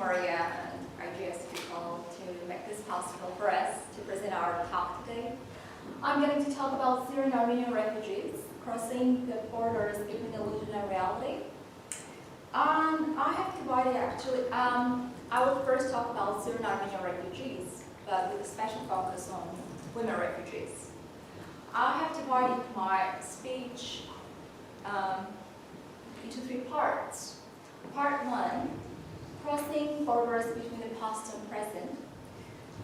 Maria and IGS people to make this possible for us to present our talk today. I'm going to talk about Syrian-Armenian refugees crossing the borders between illusion and reality. I have divided actually, I will first talk about Syrian-Armenian refugees, but with a special focus on women refugees. I have divided my speech into three parts. Part one, crossing borders between the past and present,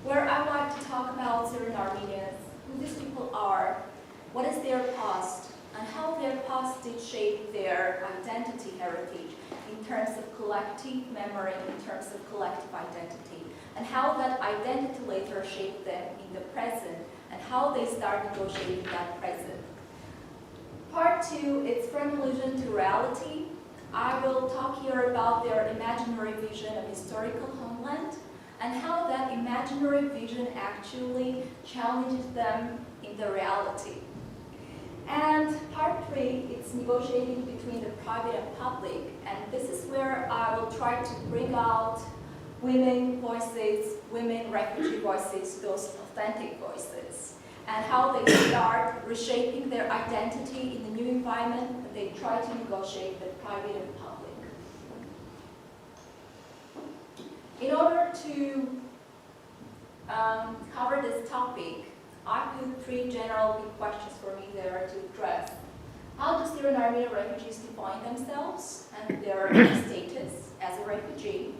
where I would like to talk about Syrian-Armenians, who these people are, what is their past, and how their past did shape their identity heritage in terms of collective memory, in terms of collective identity, and how that identity later shaped them in the present, and how they start negotiating that present. Part two, it's from illusion to reality. I will talk here about their imaginary vision of historical homeland, and how that imaginary vision actually challenges them in the reality. And part three, it's negotiating between the private and public, and this is where I will try to bring out women voices, women refugee voices, those authentic voices, and how they start reshaping their identity in the new environment, and they try to negotiate with private and public. In order to cover this topic, I put three general big questions for me there to address. How do Syrian-Armenian refugees define themselves and their status as a refugee?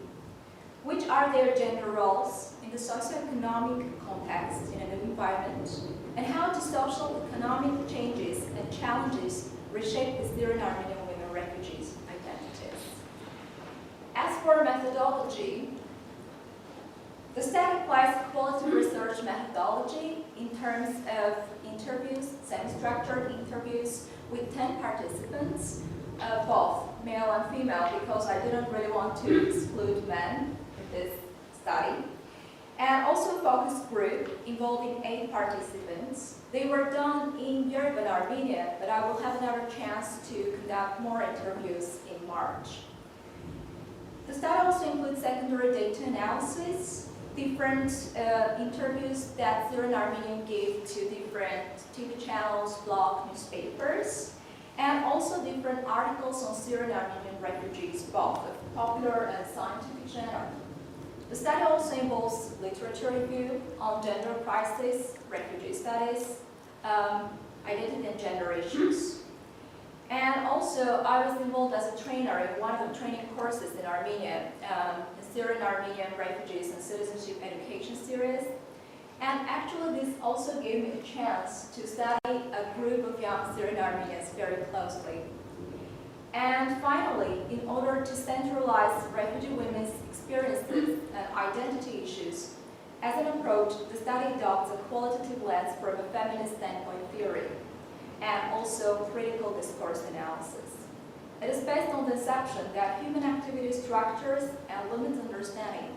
Which are their gender roles in the socioeconomic context in a new environment? And how do social economic changes and challenges reshape the Syrian-Armenian women refugees' identities? As for methodology, the study applies quality research methodology in terms of interviews, semi-structured interviews with 10 participants, both male and female, because I didn't really want to exclude men in this study. And also a focus group involving 8 participants. They were done in Yerevan, Armenia, but I will have another chance to conduct more interviews in March. The study also includes secondary data analysis, different interviews that Syrian-Armenian gave to different TV channels, blogs, newspapers, and also different articles on Syrian-Armenian refugees, both of popular and scientific genre. The study also involves literature review on gender crisis, refugee studies, identity and gender issues. And also, I was involved as a trainer in one of the training courses in Armenia, the Syrian-Armenian Refugees and Citizenship Education series. And actually, this also gave me a chance to study a group of young Syrian-Armenians very closely. And finally, in order to centralize refugee women's experiences and identity issues, as an approach, the study adopts a qualitative lens from a feminist standpoint theory, and also critical discourse analysis. It is based on the assumption that human activity structures and limits understanding,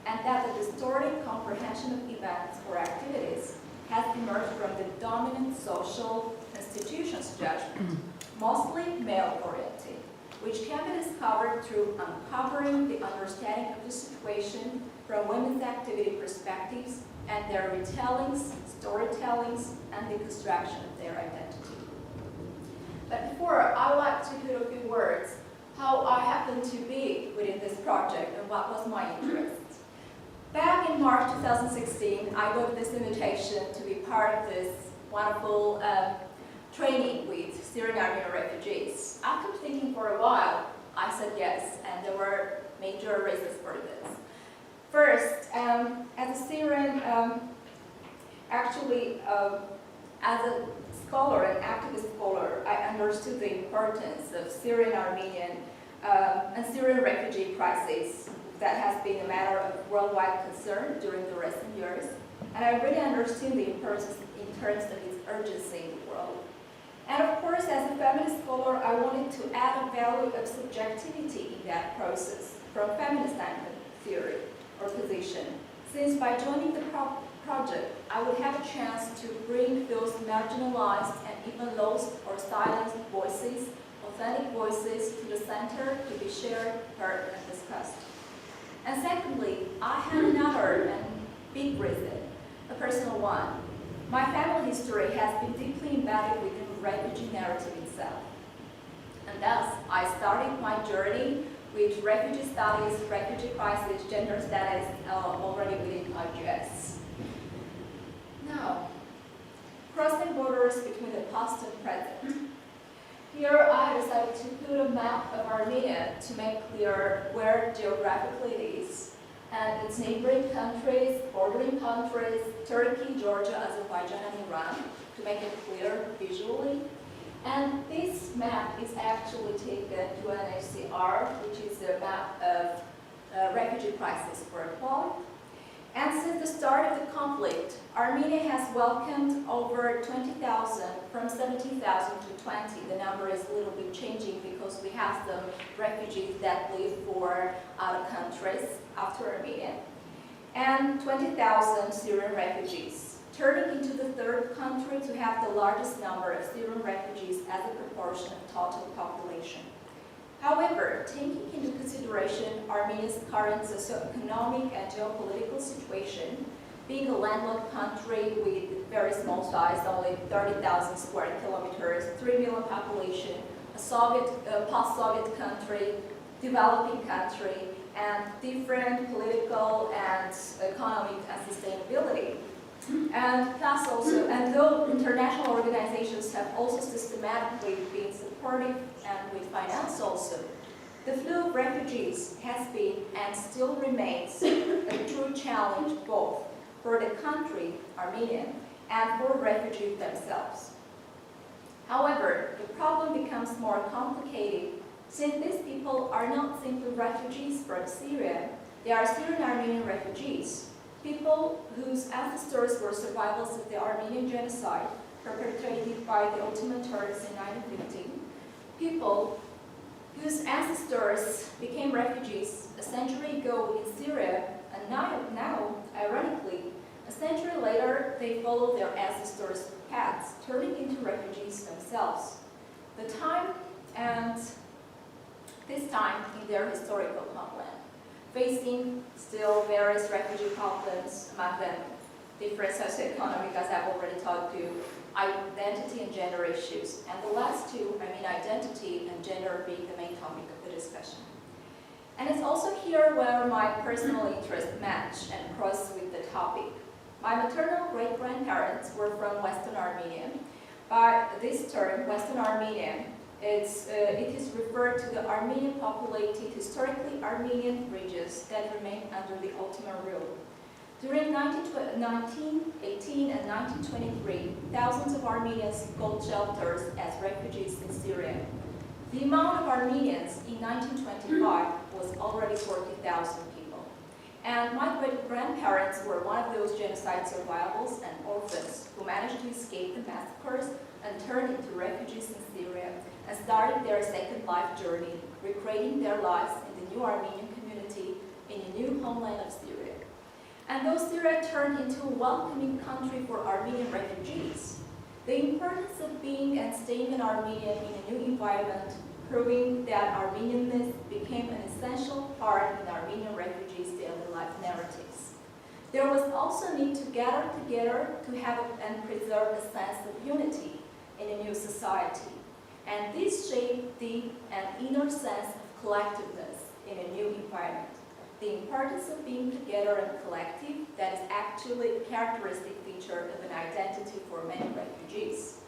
and that the distorted comprehension of events or activities has emerged from the dominant social institutions judgment, mostly male-oriented, which can be discovered through uncovering the understanding of the situation from women's activity perspectives and their retellings, storytellings, and the construction of their identity. But before, I would like to put a few words how I happened to be within this project and what was my interest. Back in March 2016, I got this invitation to be part of this wonderful training with Syrian-Armenian refugees. After thinking for a while, I said yes, and there were major reasons for this. First, as a Syrian, as a scholar, an activist scholar, I understood the importance of Syrian-Armenian and Syrian refugee crisis that has been a matter of worldwide concern during the recent years, and I really understood the importance in terms of its urgency in the world. And of course, as a feminist scholar, I wanted to add a value of subjectivity in that process from feminist standpoint theory or position, since by joining the project, I would have a chance to bring those marginalized and even lost or silenced voices, authentic voices, to the center to be shared, heard, and discussed. And second, I had another and big reason, a personal one. My family history has been deeply embedded within the refugee narrative itself. And thus, I started my journey with refugee studies, refugee crisis, gender status already within IGS. Now, crossing borders between the past and present. Here I decided to put a map of Armenia to make clear where geographically it is, and its neighboring countries, bordering countries, Turkey, Georgia, Azerbaijan, and Iran, to make it clear visually. And this map is actually taken to UNHCR, which is a map of refugee crisis worldwide. And since the start of the conflict, Armenia has welcomed over 20,000, from 17,000 to 20. The number is a little bit changing because we have some refugees that live for other countries after Armenia. And 20,000 Syrian refugees, turning into the third country to have the largest number of Syrian refugees as a proportion of total population. However, taking into consideration Armenia's current socioeconomic and geopolitical situation, being a landlocked country with very small size, only 30,000 square kilometers, 3 million population, a post-Soviet country, developing country, and different political and economic and sustainability. And plus also, and though international organizations have also systematically been supportive and with finance also, the flow of refugees has been and still remains a true challenge both for the country, Armenia, and for refugees themselves. However, the problem becomes more complicated since these people are not simply refugees from Syria, they are Syrian-Armenian refugees. People whose ancestors were survivors of the Armenian genocide perpetrated by the Ottoman Turks in 1915. People whose ancestors became refugees a century ago in Syria, and now, ironically, a century later, they follow their ancestors' paths, turning into refugees themselves. The time, and this time in their historical homeland, facing still various refugee problems, among them different socioeconomic, as I've already told you, identity and gender issues. And the last two, identity and gender being the main topic of the discussion. And it's also here where my personal interests match and cross with the topic. My maternal great-grandparents were from Western Armenia. By this term, Western Armenian, it is referred to the Armenian populated, historically Armenian regions that remained under the Ottoman rule. During 1918 and 1923, thousands of Armenians got shelters as refugees in Syria. The amount of Armenians in 1925 was already 40,000 people. And my great-grandparents were one of those genocide survivors and orphans who managed to escape the massacres and turned into refugees in Syria and started their second life journey, recreating their lives in the new Armenian community in a new homeland of Syria. And though Syria turned into a welcoming country for Armenian refugees, the importance of being and staying in Armenia in a new environment, proving that Armenianness became an essential part in Armenian refugees' daily life narratives. There was also a need to gather together to have and preserve a sense of unity in a new society. And this shaped the inner sense of collectiveness in a new environment. The importance of being together and collective that is actually a characteristic feature of an identity for many refugees.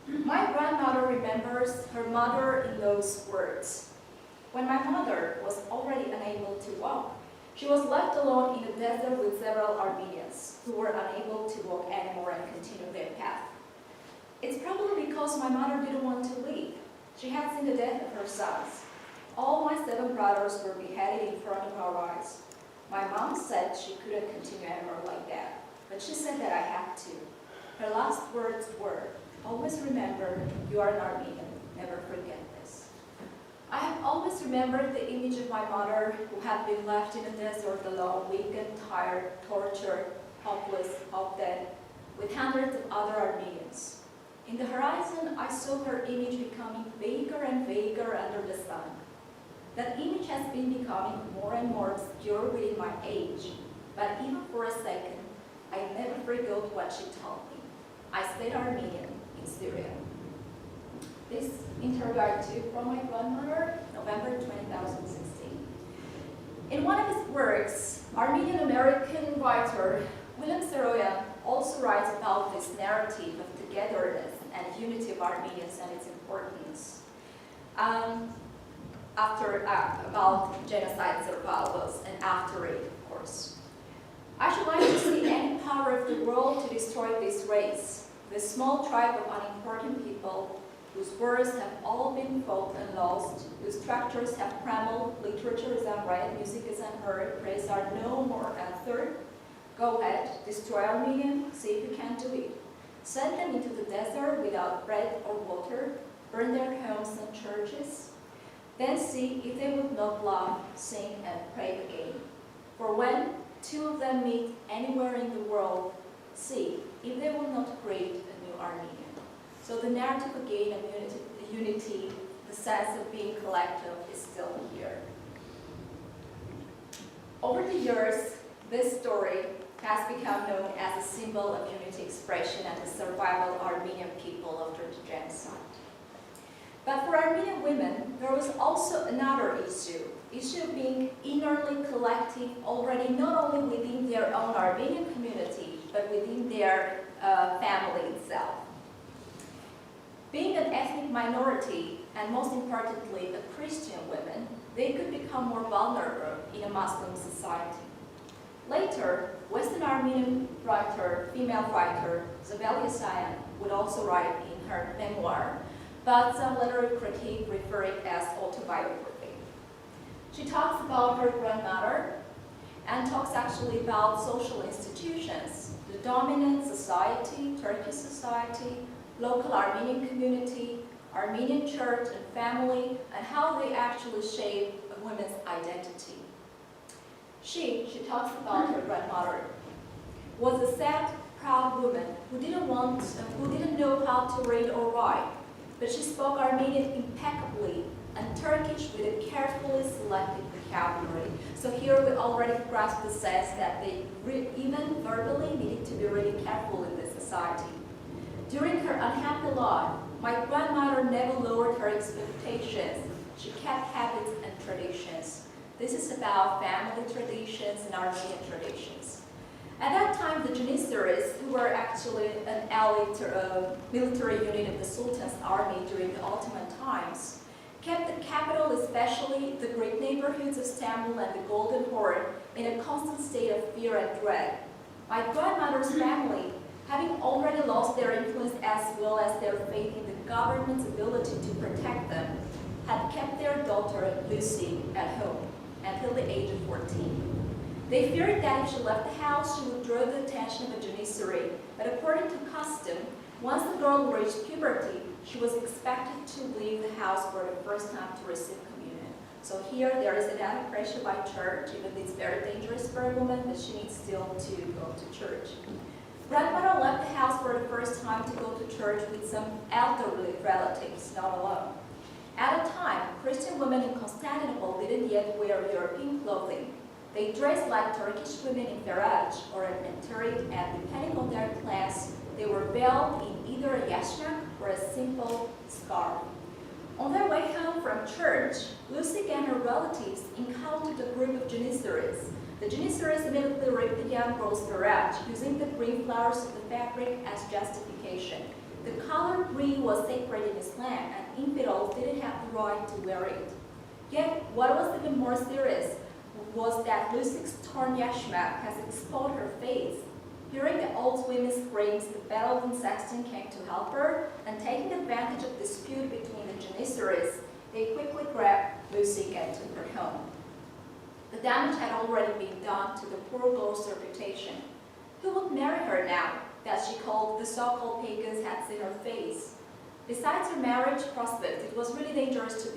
My grandmother remembers her mother in those words. When my mother was already unable to walk, she was left alone in the desert with several Armenians who were unable to walk anymore and continue their path. It's probably because my mother didn't want to leave. She had seen the death of her sons. All my 7 brothers were beheaded in front of our eyes. My mom said she couldn't continue anymore like that, but she said that I had to. Her last words were, "Always remember, you are an Armenian. Never forget this." I have always remembered the image of my mother who had been left in the desert alone, weakened, tired, tortured, hopeless, half-dead, with hundreds of other Armenians. In the horizon, I saw her image becoming vaguer and vaguer under the sun. That image has been becoming more and more obscure within my age, but even for a second, I never forgot what she told me. I stayed Armenian in Syria. This interview I took from my grandmother, November 2016. In one of his works, Armenian-American writer William Kojoyan also writes about this narrative of togetherness and unity of Armenians and its importance. About genocide survivors and after it, of course. I should like to see any power of the world to destroy this race, this small tribe of unimportant people whose words have all been fought and lost, whose structures have crumbled, literature is unread, music is unheard, prayers are no more answered. Go ahead, destroy Armenian, see if you can do it. Send them into the desert without bread or water, burn their homes and churches, then see if they would not laugh, sing, and pray again. For when two of them meet anywhere in the world, see if they will not create a new Armenian. So the narrative again of unity, the sense of being collective is still here. Over the years, this story has become known as a symbol of unity expression and the survival of Armenian people after the genocide. But for Armenian women, there was also another issue of being innerly collective already not only within their own Armenian community, but within their family itself. Being an ethnic minority, and most importantly, a Christian woman, they could become more vulnerable in a Muslim society. Later, Western Armenian writer, female writer, Zabel Yesayan would also write in her memoir, but some literary critique refer it as autobiography. She talks about her grandmother and talks actually about social institutions, the dominant society, Turkish society, local Armenian community, Armenian church and family, and how they actually shape a woman's identity. She talks about her grandmother, was a sad, proud woman who didn't know how to read or write, but she spoke Armenian impeccably and Turkish with a carefully selected vocabulary. So here we already grasp the sense that they even verbally needed to be really careful in this society. During her unhappy life, my grandmother never lowered her expectations. She kept habits and traditions. This is about family traditions and Armenian traditions. At that time, the Janissaries, who were actually an elite military unit of the Sultan's army during the Ottoman times, kept the capital, especially the Greek neighborhoods of Istanbul and the Golden Horde, in a constant state of fear and dread. My grandmother's family, having already lost their influence as well as their faith in the government's ability to protect them, had kept their daughter, Lucy, at home until the age of 14. They feared that if she left the house, she would draw the attention of a janissary, but according to custom, once the girl reached puberty, she was expected to leave the house for the first time to receive communion. So here there is added pressure by church, even though it's very dangerous for a woman, but she needs still to go to church. Grandmother left the house for the first time to go to church with some elderly relatives, not alone. At a time, Christian women in Constantinople didn't yet wear European clothing. They dressed like Turkish women in Faraj or an Antarid, and depending on their class, they were veiled in either a yashmak or a simple scarf. On their way home from church, Lucy and her relatives encountered a group of janissaries. The janissaries immediately raped the young girl's Faraj, using the green flowers of the fabric as justification. The color green was sacred in Islam, and infidels didn't have the right to wear it. Yet, what was even more serious was that Lucy's torn yashmak has exposed her face. Hearing the old women's screams, the Bedouin sexton came to help her, and taking advantage of the dispute between the janissaries, they quickly grabbed Lucy and took her home. The damage had already been done to the poor girl's reputation. Who would marry her now that the so-called pagans had seen her face? Besides her marriage prospect, it was really dangerous to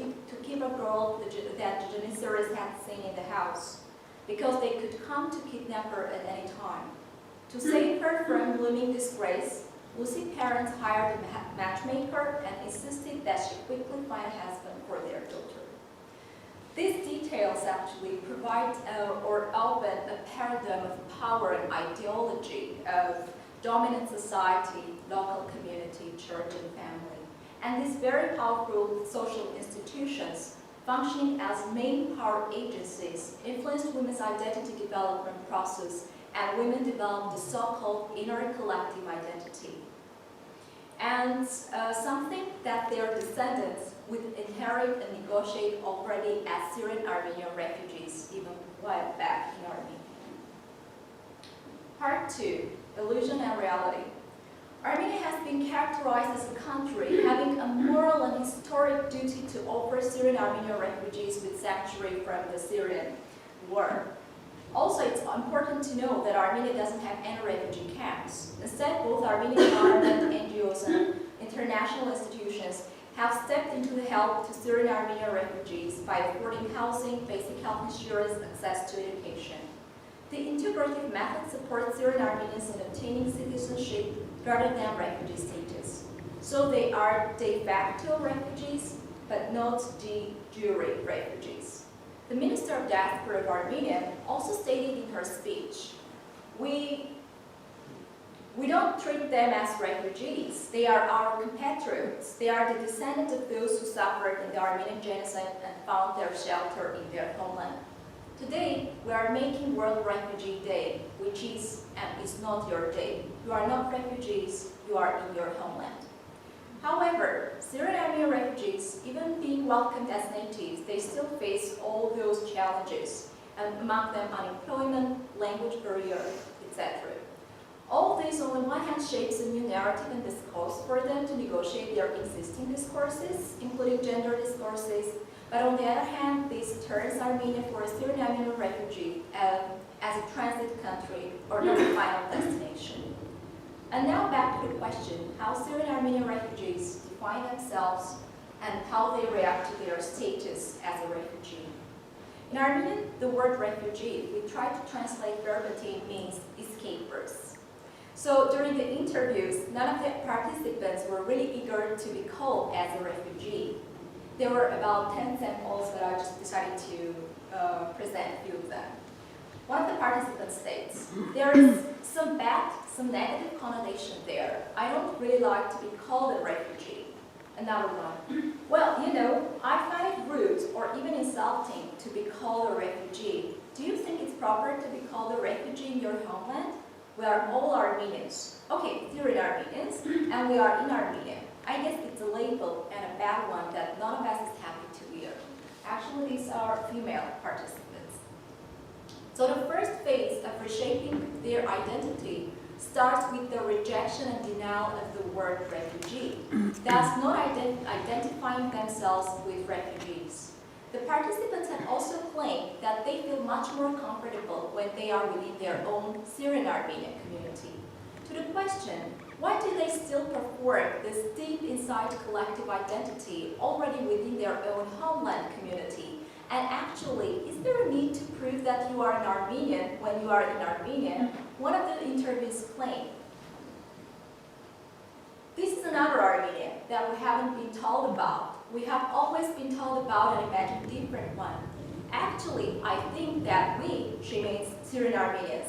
keep a girl that the janissaries had seen in the house, because they could come to kidnap her at any time. To save her from looming disgrace, Lucy's parents hired a matchmaker and insisted that she quickly find a husband for their daughter. These details actually provide or open a paradigm of power and ideology of dominant society, local community, church, and family. And these very powerful social institutions functioning as main power agencies influenced women's identity development process, and women developed the so-called inner collective identity. And something that their descendants would inherit and negotiate already as Syrian-Armenian refugees, even while back in Armenia. Part 2, Illusion and Reality. Armenia has been characterized as a country having a moral and historic duty to offer Syrian-Armenian refugees with sanctuary from the Syrian war. Also, it's important to know that Armenia doesn't have any refugee camps. Instead, both Armenian government, NGOs, and international institutions have stepped into the help to Syrian-Armenian refugees by affording housing, basic health insurance, access to education. The integrative method supports Syrian-Armenians in obtaining citizenship rather than refugee status. So they are de facto refugees, but not de jure refugees. The Minister of Diaspora of Armenia also stated in her speech, we don't treat them as refugees. They are our compatriots. They are the descendants of those who suffered in the Armenian genocide and found their shelter in their homeland. Today, we are making World Refugee Day, which is and is not your day. You are not refugees, you are in your homeland. However, Syrian-Armenian refugees, even being welcomed as natives, they still face all those challenges, and among them unemployment, language barrier, etc. All this on the one hand shapes a new narrative and discourse for them to negotiate their existing discourses, including gender discourses, but on the other hand, this turns Armenia for a Syrian-Armenian refugee as a transit country or not a final destination. And now back to the question, how Syrian-Armenian refugees define themselves and how they react to their status as a refugee. In Armenian, the word refugee, if we try to translate verbatim, means escapers. So during the interviews, none of the participants were really eager to be called as a refugee. There were about 10 samples, but I just decided to present a few of them. One of the participants states, there is some bad, some negative connotation there. I don't really like to be called a refugee. Another one, well, you know, I find it rude or even insulting to be called a refugee. Do you think it's proper to be called a refugee in your homeland? We are all Armenians. Okay, Syrian-Armenians, and we are in Armenia. I guess it's a label and a bad one that none of us is happy to hear. Actually, these are female participants. So the first phase of reshaping their identity starts with the rejection and denial of the word refugee, thus not identifying themselves with refugees. The participants have also claimed that they feel much more comfortable when they are within their own Syrian-Armenian community. To the question, why do they still perform this deep inside collective identity already within their own homeland community? And actually, is there a need to prove that you are an Armenian when you are in Armenia? One of the interviews claimed, this is another Armenia that we haven't been told about. We have always been told about and imagined a different one. Actually, I think that we, she means Syrian-Armenians,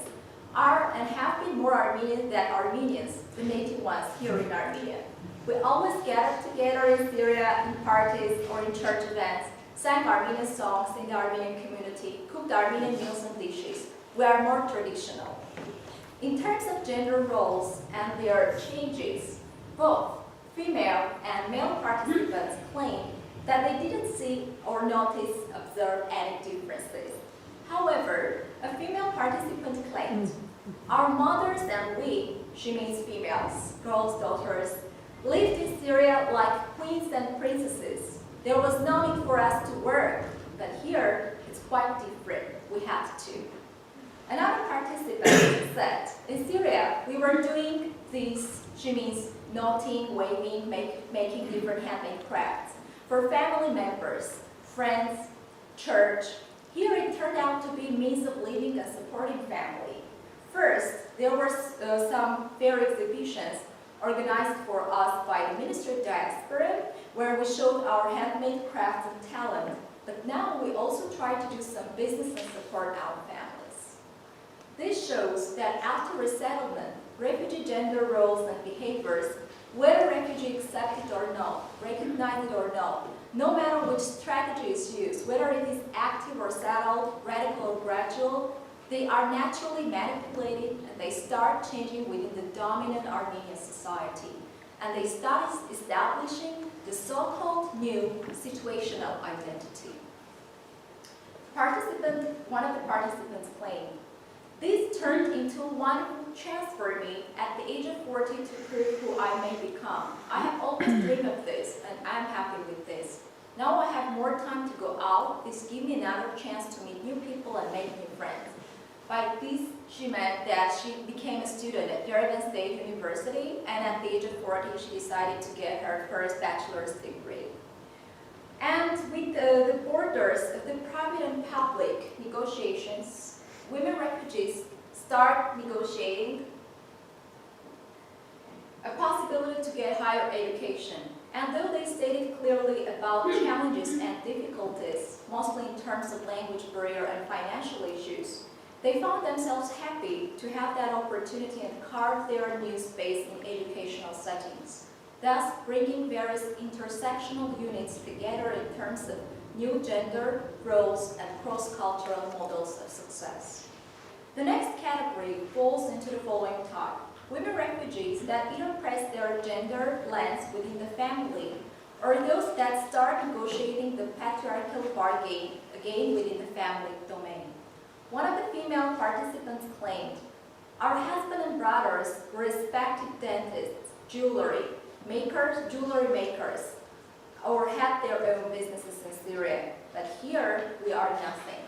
are and have been more Armenian than Armenians, the native ones here in Armenia. We always gather together in Syria in parties or in church events, sang Armenian songs in the Armenian community, cooked Armenian meals and dishes. We are more traditional. In terms of gender roles and their changes, both female and male participants claim that they didn't see or observe any differences. However, a female participant claimed, our mothers and we, she means females, girls, daughters, lived in Syria like queens and princesses. There was no need for us to work, but here it's quite different. We have to. Another participant said, in Syria, we were doing these, she means knotting, waving, making different handmade crafts for family members, friends, church. Here it turned out to be means of living and supporting family. First, there were some fair exhibitions organized for us by the Ministry of Diaspora, where we showed our handmade crafts and talent. But now we also try to do some business and support our families. This shows that after resettlement, refugee gender roles and behaviors, whether refugee accepted or not, recognized or not, no matter which strategy is used, whether it is active or settled, radical or gradual, they are naturally manipulated and they start changing within the dominant Armenian society. And they start establishing the so-called new situational identity. One of the participants claimed, "This turned into one who transferred me at the age of 40 to prove who I may become. I have always dreamed of this and I am happy with this. Now I have more time to go out. This gives me another chance to meet new people and make new friends." By this, she meant that she became a student at Yerevan State University, and at the age of 40, she decided to get her first bachelor's degree. And with the borders of the private and public negotiations, women refugees start negotiating a possibility to get higher education. And though they stated clearly about challenges and difficulties, mostly in terms of language barrier and financial issues, they found themselves happy to have that opportunity and carve their new space in educational settings, thus bringing various intersectional units together in terms of new gender roles and cross-cultural models of success. The next category falls into the following type: women refugees that either press their gender lens within the family, or those that start negotiating the patriarchal bargain again within the family domain. One of the female participants claimed, "Our husband and brothers were respected dentists, jewelry makers, or had their own businesses in Syria, but here we are nothing."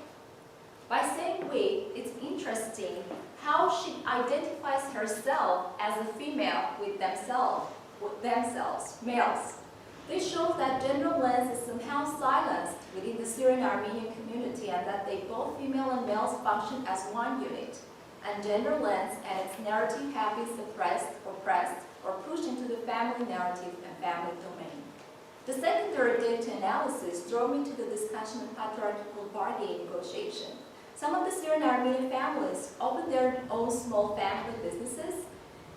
By saying we, it's interesting how she identifies herself as a female with themselves, males. This shows that gender lens is somehow silenced within the Syrian-Armenian community and that they both female and males function as one unit, and gender lens and its narrative have been suppressed, oppressed, or pushed into the family narrative and family domain. The secondary data analysis drove me to the discussion of patriarchal bargaining negotiation. Some of the Syrian-Armenian families opened their own small family businesses,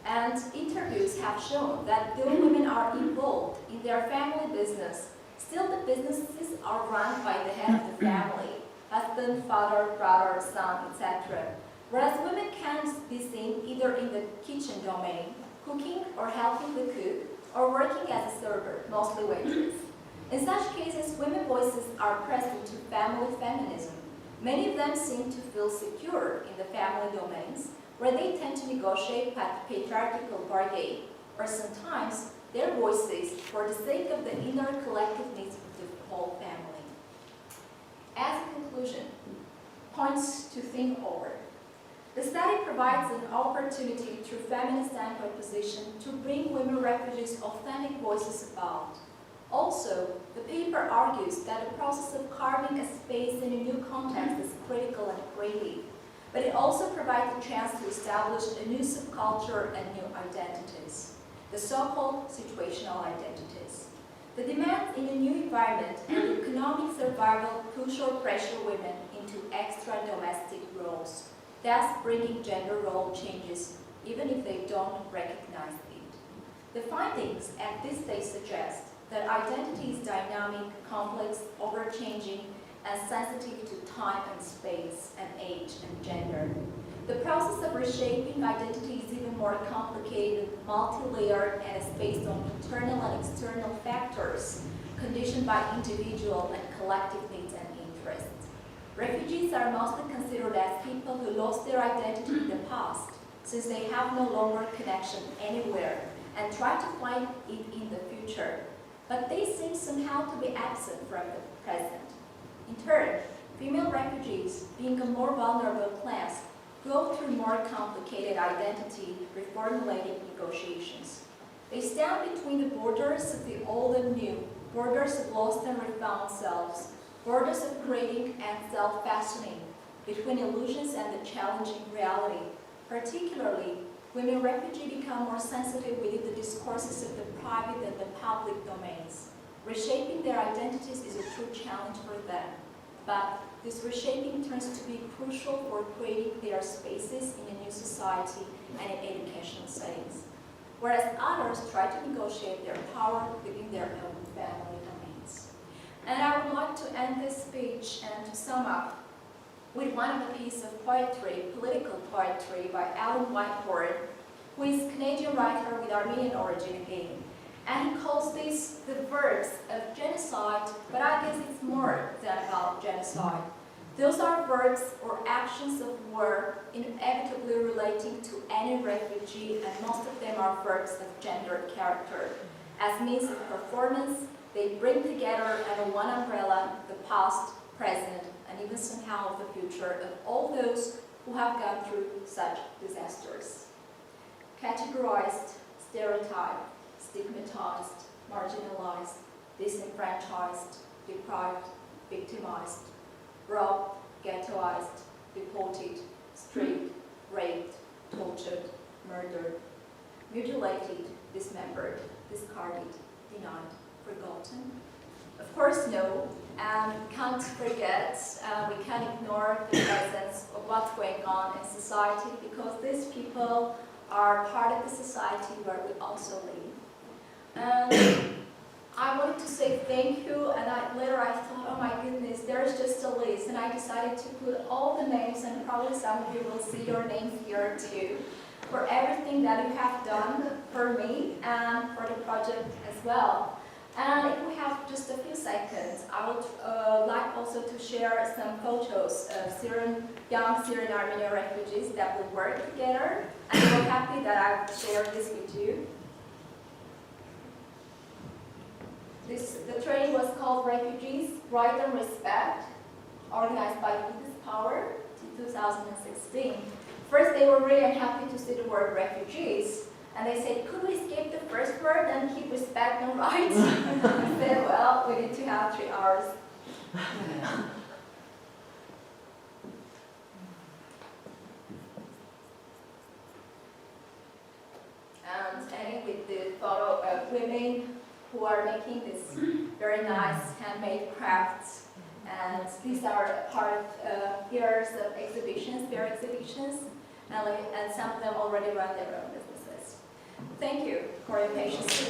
and interviews have shown that though women are involved in their family business, still the businesses are run by the head of the family, husband, father, brother, son, etc. Whereas women can be seen either in the kitchen domain, cooking or helping the cook, or working as a server, mostly waitress. In such cases, women's voices are pressed into family feminism. Many of them seem to feel secure in the family domains, where they tend to negotiate patriarchal bargain, or sometimes their voices for the sake of the inner collective needs of the whole family. As a conclusion, points to think over. The study provides an opportunity through feminist standpoint position to bring women refugees' authentic voices about. Also, the paper argues that the process of carving a space in a new context is critical and creative, but it also provides a chance to establish a new subculture and new identities, the so-called situational identities. The demands in a new environment and economic survival push or pressure women into extra domestic roles, thus bringing gender role changes even if they don't recognize it. The findings at this stage suggest that identity is dynamic, complex, over-changing, and sensitive to time and space and age and gender. The process of reshaping identity is even more complicated, multi-layered, and is based on internal and external factors conditioned by individual and collective needs and interests. Refugees are mostly considered as people who lost their identity in the past, since they have no longer connection anywhere and try to find it in the future. But they seem somehow to be absent from the present. In turn, female refugees, being a more vulnerable class, go through more complicated identity reformulating negotiations. They stand between the borders of the old and new, borders of lost and refound selves, borders of creating and self-fashioning, between illusions and the challenging reality. Particularly, women refugees become more sensitive within the discourses of the private and the public domains. Reshaping their identities is a true challenge for them, but this reshaping turns to be crucial for creating their spaces in a new society and in educational settings, whereas others try to negotiate their power within their own family domains. And I would like to end this speech and to sum up with one of a piece of poetry, political poetry, by Alan Whitehorn, who is a Canadian writer with Armenian origin again. And he calls this the verbs of genocide, but I guess it's more than about genocide. Those are verbs or actions of war inevitably relating to any refugee, and most of them are verbs of gendered character. As means of performance, they bring together under one umbrella the past, present, and even somehow the future of all those who have gone through such disasters. Categorized, stereotyped, stigmatized, marginalized, disenfranchised, deprived, victimized, robbed, ghettoized, deported, stripped, raped, tortured, murdered, mutilated, dismembered, discarded, denied, forgotten. Of course, no. Can't forget, we can't ignore the presence of what's going on in society, because these people are part of the society where we also live. And I wanted to say thank you, and later I thought, oh my goodness, there's just a list, and I decided to put all the names, and probably some of you will see your names here too, for everything that you have done for me and for the project as well. And if we have just a few seconds, I would like also to share some photos of young Syrian-Armenian refugees that will work together, and I'm happy that I've shared this with you. The training was called Refugees, Right and Respect, organized by Business Power in 2016. First, they were really unhappy to see the word refugees, and they said, could we skip the first word and keep respect and rights? I said, well, we need to have 3 hours. And ending with the photo of women who are making this very nice handmade crafts. And these are part of years of exhibitions, fair exhibitions, and some of them already run their own businesses. Thank you for your patience.